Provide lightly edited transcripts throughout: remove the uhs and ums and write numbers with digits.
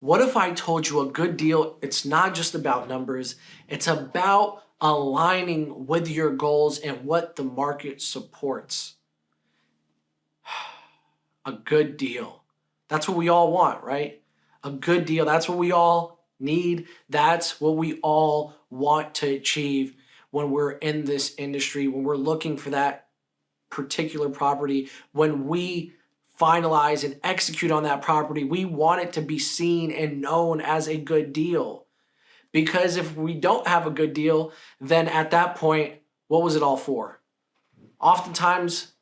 What if I told you a good deal, it's not just about numbers, it's about aligning with your goals and what the market supports? A good deal. That's what we all want, right? A good deal. That's what we all need. That's what we all want to achieve when we're in this industry, when we're looking for that particular property, when we finalize and execute on that property, we want it to be seen and known as a good deal. Because if we don't have a good deal, then at that point, what was it all for? Oftentimes,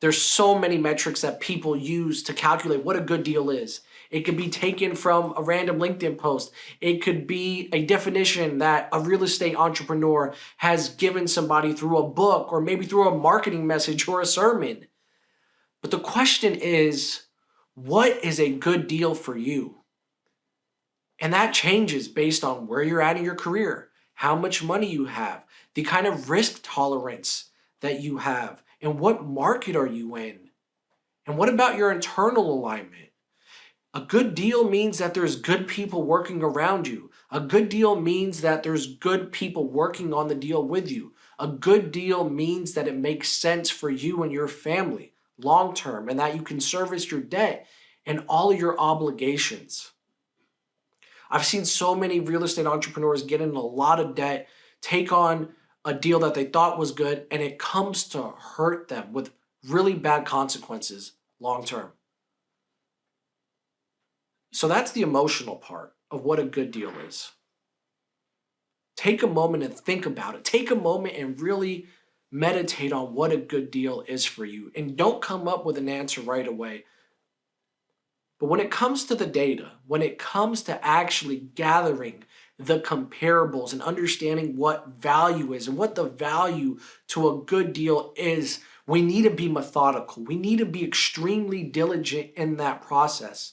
there's so many metrics that people use to calculate what a good deal is. It could be taken from a random LinkedIn post. It could be a definition that a real estate entrepreneur has given somebody through a book or maybe through a marketing message or a sermon. But the question is, what is a good deal for you? And that changes based on where you're at in your career, how much money you have, the kind of risk tolerance that you have, and what market are you in? And what about your internal alignment? A good deal means that there's good people working around you. A good deal means that there's good people working on the deal with you. A good deal means that it makes sense for you and your family long term and that you can service your debt and all of your obligations. I've seen so many real estate entrepreneurs get in a lot of debt, take on a deal that they thought was good, and it comes to hurt them with really bad consequences long term. So that's the emotional part of what a good deal is. Take a moment and think about it. Take a moment and really meditate on what a good deal is for you. And don't come up with an answer right away. But when it comes to the data, when it comes to actually gathering the comparables and understanding what value is and what the value to a good deal is, we need to be methodical. We need to be extremely diligent in that process.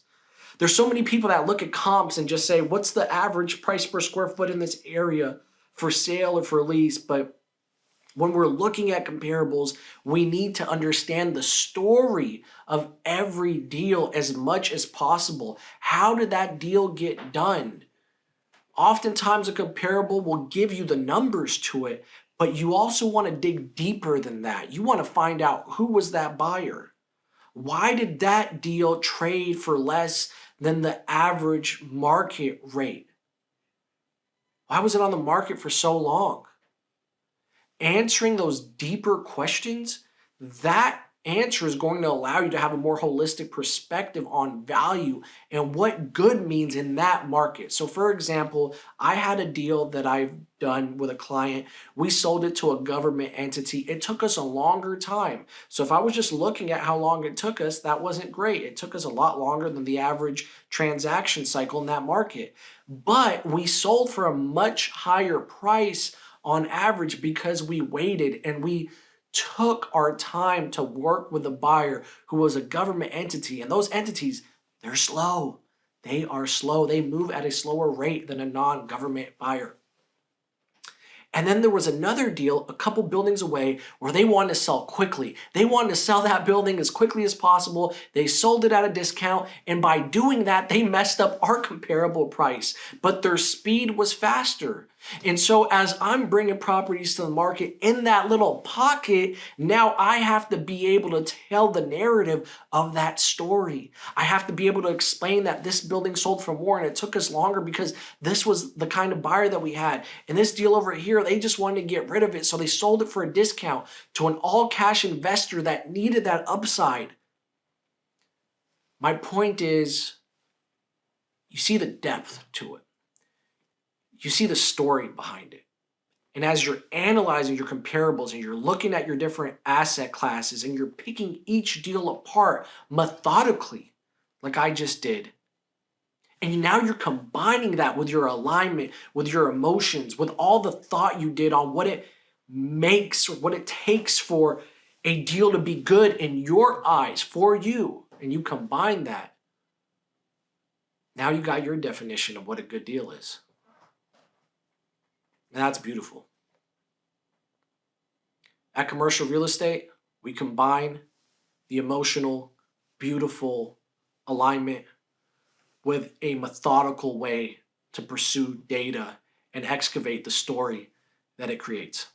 There's so many people that look at comps and just say, what's the average price per square foot in this area for sale or for lease? But when we're looking at comparables, we need to understand the story of every deal as much as possible. How did that deal get done? Oftentimes a comparable will give you the numbers to it, but you also want to dig deeper than that. You want to find out who was that buyer. Why did that deal trade for less than the average market rate? Why was it on the market for so long? Answering those deeper questions, that answer is going to allow you to have a more holistic perspective on value and what good means in that market. So for example, I had a deal that I've done with a client. We sold it to a government entity. It took us a longer time. So if I was just looking at how long it took us, that wasn't great. It took us a lot longer than the average transaction cycle in that market. But we sold for a much higher price on average because we waited and we took our time to work with a buyer who was a government entity. And those entities, they're slow. They are slow. They move at a slower rate than a non-government buyer. And then there was another deal a couple buildings away where they wanted to sell quickly. They wanted to sell that building as quickly as possible. They sold it at a discount. And by doing that, they messed up our comparable price. But their speed was faster. And so as I'm bringing properties to the market in that little pocket, now I have to be able to tell the narrative of that story. I have to be able to explain that this building sold for more and it took us longer because this was the kind of buyer that we had. And this deal over here, they just wanted to get rid of it. So they sold it for a discount to an all-cash investor that needed that upside. My point is, you see the depth to it. You see the story behind it. And as you're analyzing your comparables and you're looking at your different asset classes and you're picking each deal apart methodically, like I just did, and now you're combining that with your alignment, with your emotions, with all the thought you did on what it makes or what it takes for a deal to be good in your eyes for you, and you combine that, now you got your definition of what a good deal is. And that's beautiful. At Kommercial Real Estate, we combine the emotional, beautiful alignment with a methodical way to pursue data and excavate the story that it creates.